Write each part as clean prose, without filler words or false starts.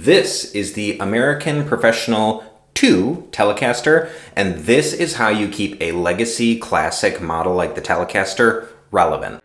This is the American Professional 2 Telecaster, and this is how you keep a legacy classic model like the Telecaster relevant.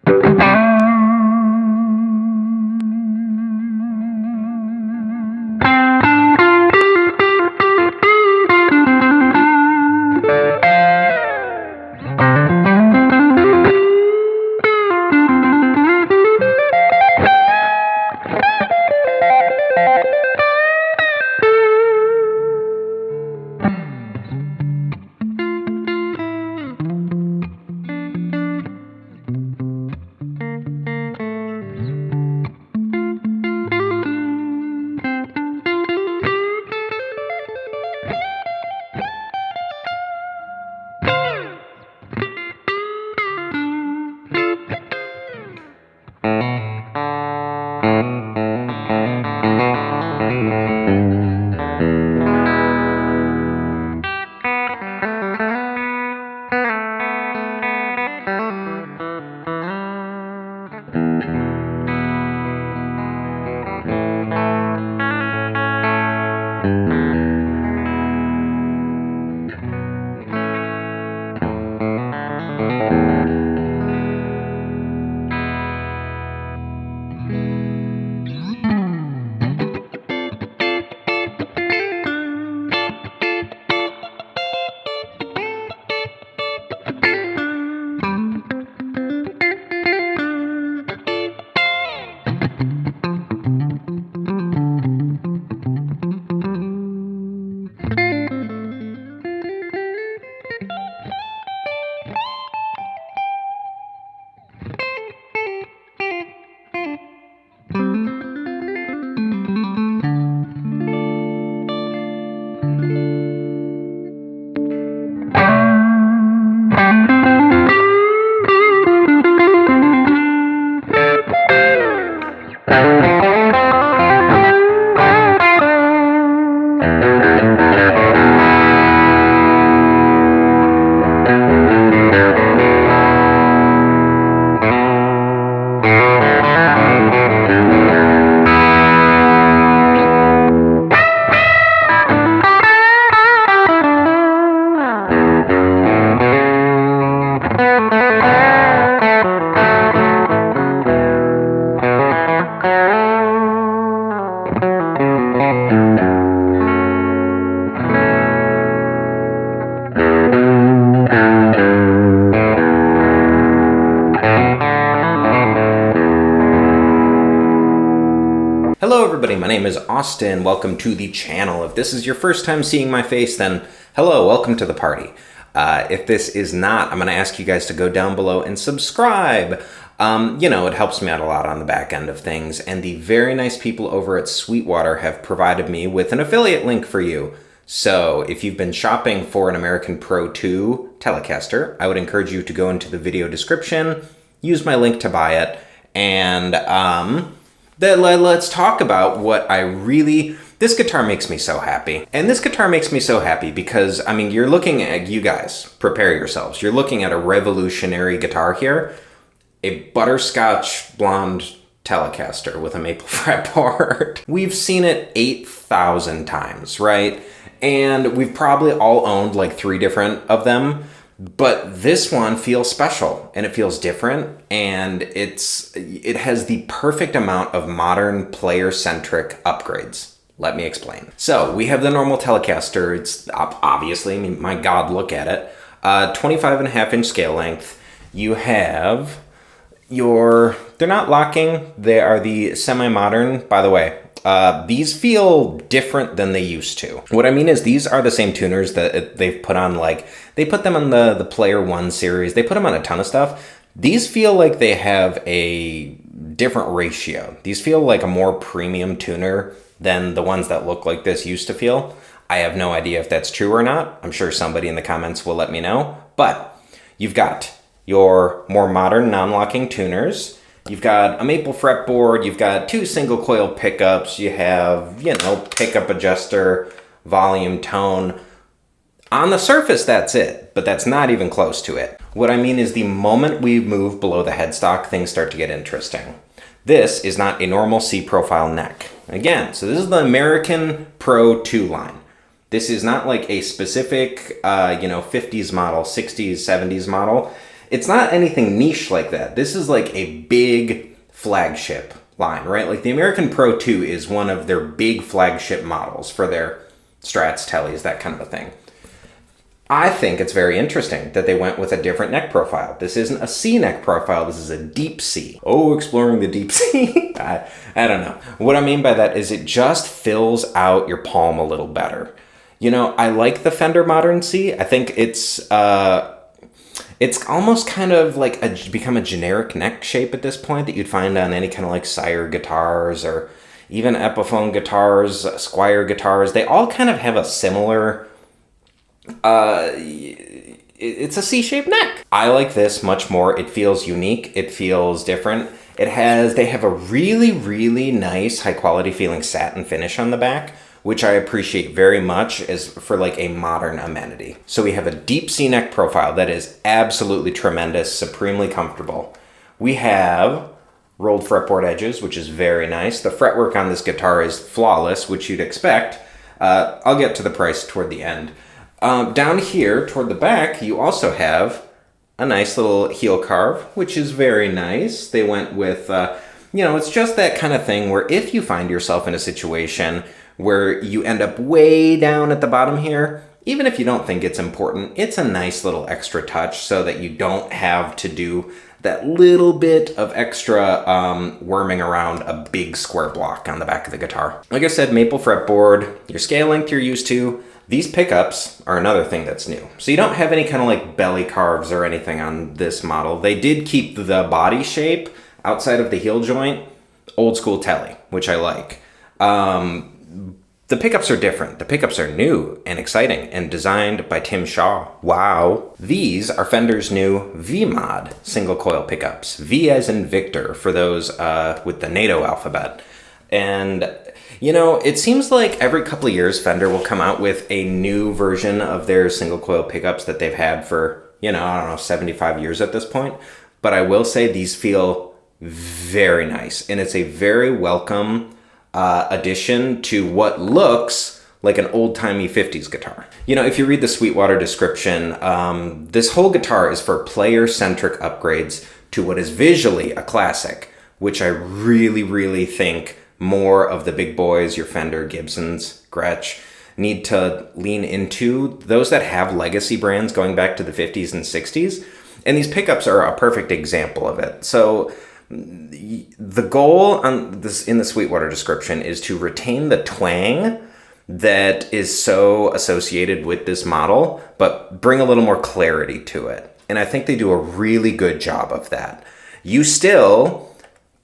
Hello everybody, my name is Austin. Welcome to the channel. If this is your first time seeing my face, then hello, welcome to the party. If this is not, I'm going to ask you guys to go down below and subscribe. You know, it helps me out a lot on the back end of things, and the very nice people over at Sweetwater have provided me with an affiliate link for you. So if you've been shopping for an American Pro 2 Telecaster, I would encourage you to go into the video description, use my link to buy it, and let's talk about what this guitar makes me so happy. And this guitar makes me so happy because, I mean, you're looking at, you guys, prepare yourselves. You're looking at a revolutionary guitar here, a butterscotch blonde Telecaster with a maple fretboard. We've seen it 8,000 times, right? And we've probably all owned like 3 different of them. But this one feels special and it feels different, and it has the perfect amount of modern player-centric upgrades. Let me explain. So we have the normal Telecaster. It's obviously, I mean, my God, look at it. 25.5-inch scale length. You have they're not locking. They are the semi-modern, by the way. These feel different than they used to. What I mean is these are the same tuners that they've put on, like, they put them on the Player 1 series. They put them on a ton of stuff. These feel like they have a different ratio. These feel like a more premium tuner than the ones that look like this used to feel. I have no idea if that's true or not. I'm sure somebody in the comments will let me know. But you've got your more modern non-locking tuners. You've got a maple fretboard, you've got 2 single coil pickups, you have, you know, pickup adjuster, volume, tone. On the surface, that's it, but that's not even close to it. What I mean is the moment we move below the headstock, things start to get interesting. This is not a normal C-profile neck. Again, so this is the American Pro 2 line. This is not like a specific, 50s model, 60s, 70s model. It's not anything niche like that. This is like a big flagship line, right? Like the American Pro 2 is one of their big flagship models for their Strats, Tellies, that kind of a thing. I think it's very interesting that they went with a different neck profile. This isn't a C neck profile, this is a deep C. Oh, exploring the deep C. I don't know. What I mean by that is it just fills out your palm a little better. You know, I like the Fender Modern C. I think it's almost kind of like become a generic neck shape at this point that you'd find on any kind of like Sire guitars or even Epiphone guitars, Squier guitars. They all kind of have a similar, it's a C-shaped neck. I like this much more. It feels unique. It feels different. They have a really, really nice high quality feeling satin finish on the back, which I appreciate very much as for like a modern amenity. So we have a deep C neck profile that is absolutely tremendous, supremely comfortable. We have rolled fretboard edges, which is very nice. The fretwork on this guitar is flawless, which you'd expect. I'll get to the price toward the end. Down here toward the back, you also have a nice little heel carve, which is very nice. They went with, it's just that kind of thing where if you find yourself in a situation where you end up way down at the bottom here, even if you don't think it's important, it's a nice little extra touch so that you don't have to do that little bit of extra worming around a big square block on the back of the guitar. Like I said, maple fretboard, your scale length you're used to. These pickups are another thing that's new. So you don't have any kind of like belly carves or anything on this model. They did keep the body shape outside of the heel joint, old school Telly, which I like. The pickups are different. The pickups are new and exciting and designed by Tim Shaw. Wow. These are Fender's new V-Mod single coil pickups. V as in Victor for those with the NATO alphabet. And, it seems like every couple of years Fender will come out with a new version of their single coil pickups that they've had for, 75 years at this point. But I will say these feel very nice. And it's a very welcome addition to what looks like an old-timey 50s guitar. If you read the Sweetwater description, this whole guitar is for player-centric upgrades to what is visually a classic, which I really, really think more of the big boys, your Fender, Gibsons, Gretsch, need to lean into. Those that have legacy brands going back to the 50s and 60s. And these pickups are a perfect example of it. So the goal on this in the Sweetwater description is to retain the twang that is so associated with this model, but bring a little more clarity to it. And I think they do a really good job of that. You still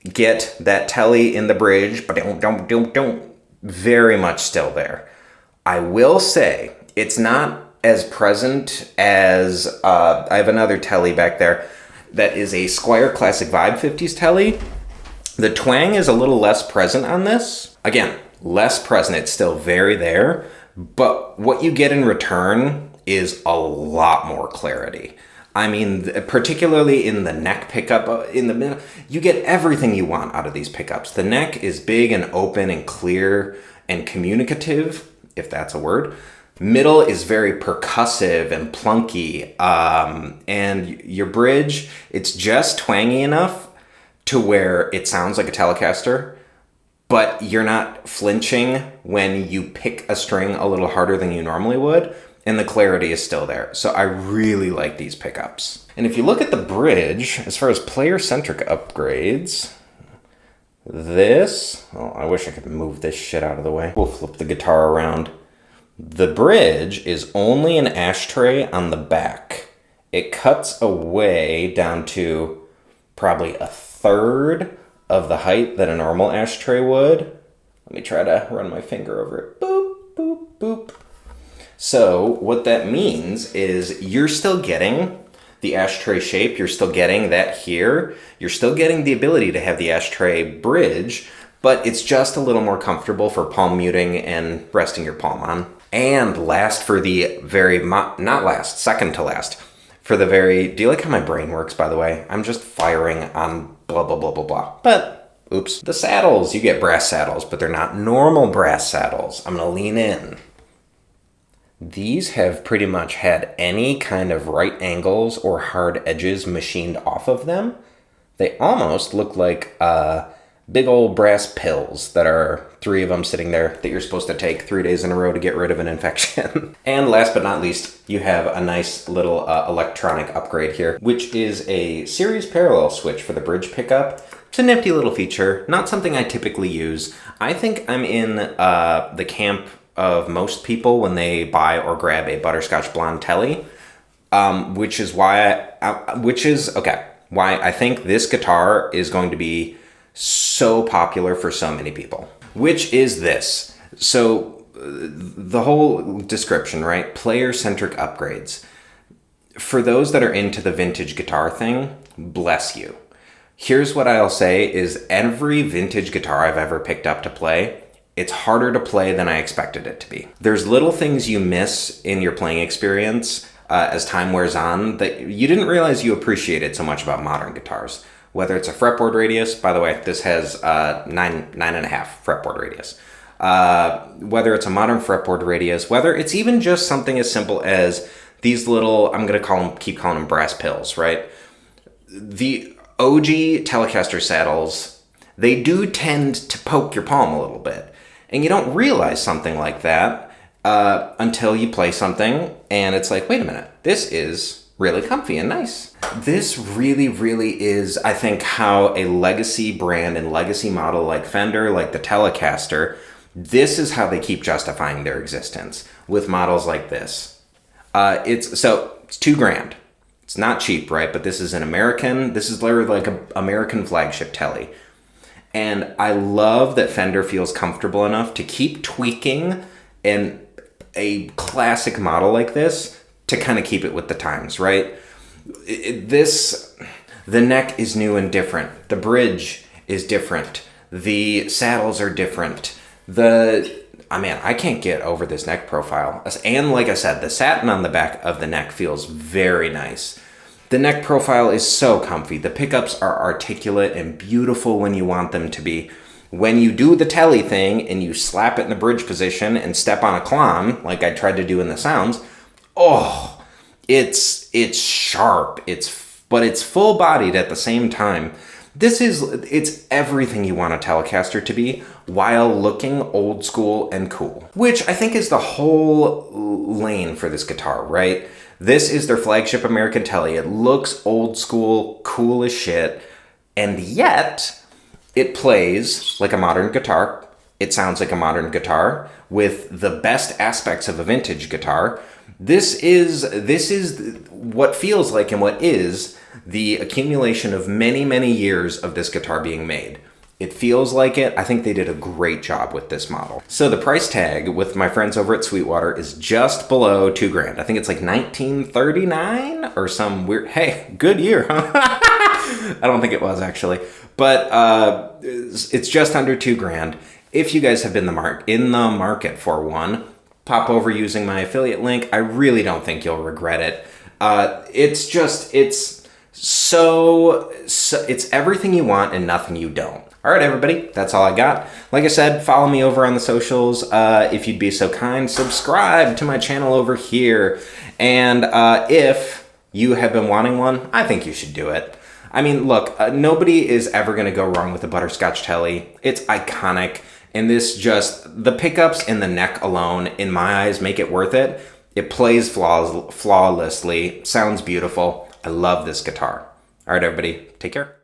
get that telly in the bridge, but don't very much still there. I will say it's not as present as I have another telly back there that is a Squier Classic Vibe 50s telly. The twang is a little less present on this. Again, less present, it's still very there, but what you get in return is a lot more clarity. I mean, particularly in the neck pickup, in the middle, you get everything you want out of these pickups. The neck is big and open and clear and communicative, if that's a word. Middle is very percussive and plunky, and your bridge, it's just twangy enough to where it sounds like a Telecaster, but you're not flinching when you pick a string a little harder than you normally would, and the clarity is still there. So I really like these pickups. And if you look at the bridge, as far as player-centric upgrades, I wish I could move this shit out of the way. We'll flip the guitar around. The bridge is only an ashtray on the back. It cuts away down to probably a third of the height that a normal ashtray would. Let me try to run my finger over it. Boop, boop, boop. So what that means is you're still getting the ashtray shape. You're still getting that here. You're still getting the ability to have the ashtray bridge, but it's just a little more comfortable for palm muting and resting your palm on. And last for the second to last, for the very, do you like how my brain works, by the way? I'm just firing on blah, blah, blah, blah, blah. But Oops. The saddles, you get brass saddles, but they're not normal brass saddles. I'm gonna lean in. These have pretty much had any kind of right angles or hard edges machined off of them. They almost look like big old brass pills that are 3 of them sitting there that you're supposed to take 3 days in a row to get rid of an infection. And last but not least, you have a nice little electronic upgrade here, which is a series parallel switch for the bridge pickup. It's a nifty little feature, not something I typically use. I think I'm in the camp of most people when they buy or grab a butterscotch blonde telly, which is why I think this guitar is going to be so popular for so many people, which is this. So the whole description, right? Player-centric upgrades. For those that are into the vintage guitar thing, bless you. Here's what I'll say is every vintage guitar I've ever picked up to play, it's harder to play than I expected it to be. There's little things you miss in your playing experience as time wears on that you didn't realize you appreciated so much about modern guitars. Whether it's a fretboard radius, by the way, this has 9.5 fretboard radius. Whether it's a modern fretboard radius, whether it's even just something as simple as these little, I'm gonna keep calling them brass pills, right? The OG Telecaster saddles, they do tend to poke your palm a little bit. And you don't realize something like that until you play something and it's like, wait a minute, this is really comfy and nice. This really, really is, I think, how a legacy brand and legacy model like Fender, like the Telecaster, this is how they keep justifying their existence with models like this. It's $2,000. It's not cheap, right? But this is literally like an American flagship telly. And I love that Fender feels comfortable enough to keep tweaking a classic model like this to kind of keep it with the times, right? The neck is new and different. The bridge is different. The saddles are different. I can't get over this neck profile. And like I said, the satin on the back of the neck feels very nice. The neck profile is so comfy. The pickups are articulate and beautiful when you want them to be. When you do the telly thing and you slap it in the bridge position and step on a clon, like I tried to do in the sounds, oh, it's sharp, but it's full-bodied at the same time. It's everything you want a Telecaster to be while looking old school and cool, which I think is the whole lane for this guitar, right? This is their flagship American telly. It looks old school, cool as shit, and yet it plays like a modern guitar. It sounds like a modern guitar with the best aspects of a vintage guitar. This is what feels like and what is the accumulation of many, many years of this guitar being made. It feels like it. I think they did a great job with this model. So the price tag with my friends over at Sweetwater is just below $2,000. I think it's like 1939 or some weird, hey, good year, huh? I don't think it was actually, but it's just under $2,000. If you guys have been in the market for one, pop over using my affiliate link. I really don't think you'll regret it. It's everything you want and nothing you don't. All right, everybody, that's all I got. Like I said, follow me over on the socials if you'd be so kind. Subscribe to my channel over here. And if you have been wanting one, I think you should do it. I mean, look, nobody is ever going to go wrong with a butterscotch telly. It's iconic. And the pickups and the neck alone, in my eyes, make it worth it. It plays flawlessly, sounds beautiful. I love this guitar. All right, everybody, take care.